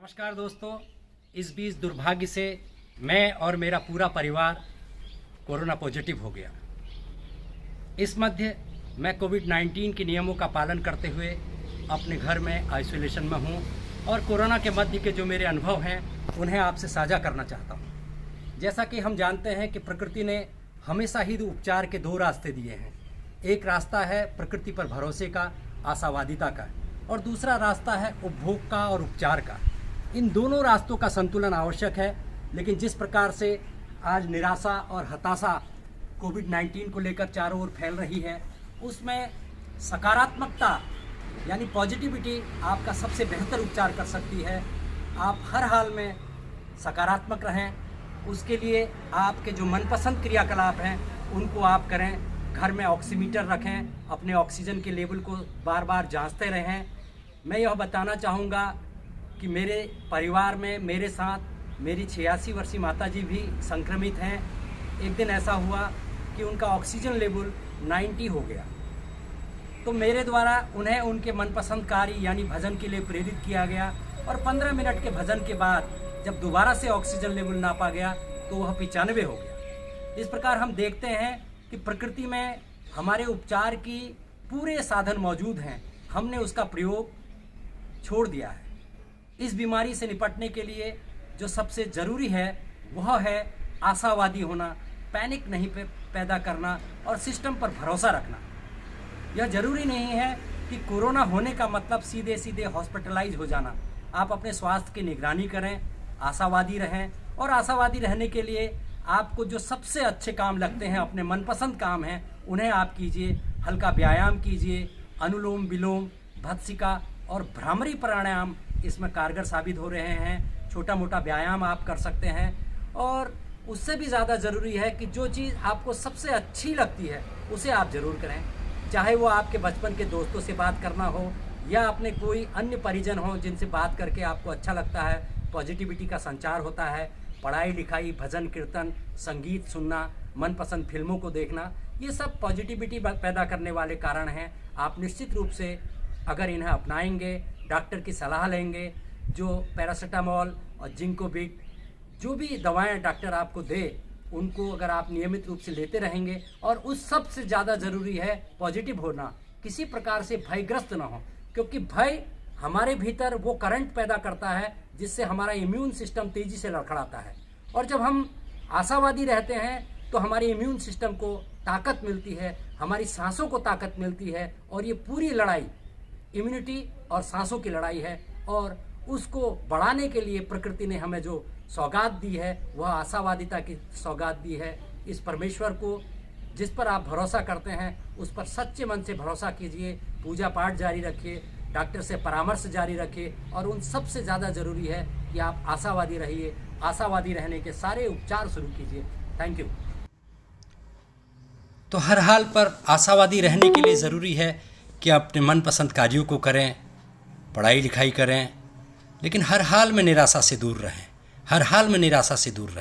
नमस्कार दोस्तों, इस बीच दुर्भाग्य से मैं और मेरा पूरा परिवार कोरोना पॉजिटिव हो गया। इस मध्य मैं कोविड-19 के नियमों का पालन करते हुए अपने घर में आइसोलेशन में हूँ और कोरोना के मध्य के जो मेरे अनुभव हैं उन्हें आपसे साझा करना चाहता हूँ। जैसा कि हम जानते हैं कि प्रकृति ने हमेशा ही उपचार के दो रास्ते दिए हैं। एक रास्ता है प्रकृति पर भरोसे का, आशावादिता का, और दूसरा रास्ता है उपभोग का और उपचार का। इन दोनों रास्तों का संतुलन आवश्यक है, लेकिन जिस प्रकार से आज निराशा और हताशा कोविड-19 को लेकर चारों ओर फैल रही है, उसमें सकारात्मकता यानी पॉजिटिविटी आपका सबसे बेहतर उपचार कर सकती है। आप हर हाल में सकारात्मक रहें, उसके लिए आपके जो मनपसंद क्रियाकलाप हैं उनको आप करें। घर में ऑक्सीमीटर रखें, अपने ऑक्सीजन के लेवल को बार बार जांचते रहें। मैं यह बताना चाहूँगा कि मेरे परिवार में मेरे साथ मेरी 86 वर्षीय माताजी भी संक्रमित हैं। एक दिन ऐसा हुआ कि उनका ऑक्सीजन लेवल 90 हो गया, तो मेरे द्वारा उन्हें उनके मनपसंद कार्य यानी भजन के लिए प्रेरित किया गया और 15 मिनट के भजन के बाद जब दोबारा से ऑक्सीजन लेवल नापा गया तो वह 95 हो गया। इस प्रकार हम देखते हैं कि प्रकृति में हमारे उपचार की पूरे साधन मौजूद हैं, हमने उसका प्रयोग छोड़ दिया है। इस बीमारी से निपटने के लिए जो सबसे ज़रूरी है वह है आशावादी होना, पैनिक नहीं पैदा करना और सिस्टम पर भरोसा रखना। यह ज़रूरी नहीं है कि कोरोना होने का मतलब सीधे सीधे हॉस्पिटलाइज हो जाना। आप अपने स्वास्थ्य की निगरानी करें, आशावादी रहें, और आशावादी रहने के लिए आपको जो सबसे अच्छे काम लगते हैं, अपने मनपसंद काम हैं, उन्हें आप कीजिए। हल्का व्यायाम कीजिए, अनुलोम विलोम, भत्सिका और भ्रामरी प्राणायाम इसमें कारगर साबित हो रहे हैं। छोटा मोटा व्यायाम आप कर सकते हैं, और उससे भी ज़्यादा ज़रूरी है कि जो चीज़ आपको सबसे अच्छी लगती है उसे आप ज़रूर करें। चाहे वो आपके बचपन के दोस्तों से बात करना हो या अपने कोई अन्य परिजन हो जिनसे बात करके आपको अच्छा लगता है, पॉजिटिविटी का संचार होता है। पढ़ाई लिखाई, भजन कीर्तन, संगीत सुनना, मनपसंद फिल्मों को देखना, ये सब पॉजिटिविटी पैदा करने वाले कारण हैं। आप निश्चित रूप से अगर इन्हें अपनाएंगे, डॉक्टर की सलाह लेंगे, जो पैरासीटामोल और जिंकोविट जो भी दवाएं डॉक्टर आपको दे उनको अगर आप नियमित रूप से लेते रहेंगे, और उस सबसे ज़्यादा ज़रूरी है पॉजिटिव होना, किसी प्रकार से भयग्रस्त ना हो, क्योंकि भय हमारे भीतर वो करंट पैदा करता है जिससे हमारा इम्यून सिस्टम तेज़ी से लड़खड़ाता है। और जब हम आशावादी रहते हैं तो हमारे इम्यून सिस्टम को ताकत मिलती है, हमारी सांसों को ताकत मिलती है, और ये पूरी लड़ाई इम्यूनिटी और सांसों की लड़ाई है, और उसको बढ़ाने के लिए प्रकृति ने हमें जो सौगात दी है वह आशावादिता की सौगात दी है। इस परमेश्वर को जिस पर आप भरोसा करते हैं उस पर सच्चे मन से भरोसा कीजिए, पूजा पाठ जारी रखिए, डॉक्टर से परामर्श जारी रखिए, और उन सबसे ज़्यादा ज़रूरी है कि आप आशावादी रहिए। आशावादी रहने के सारे उपचार शुरू कीजिए। Thank you. तो हर हाल पर आशावादी रहने के लिए ज़रूरी है कि अपने मनपसंद कार्यों को करें, पढ़ाई लिखाई करें, लेकिन हर हाल में निराशा से दूर रहें, हर हाल में निराशा से दूर रहें।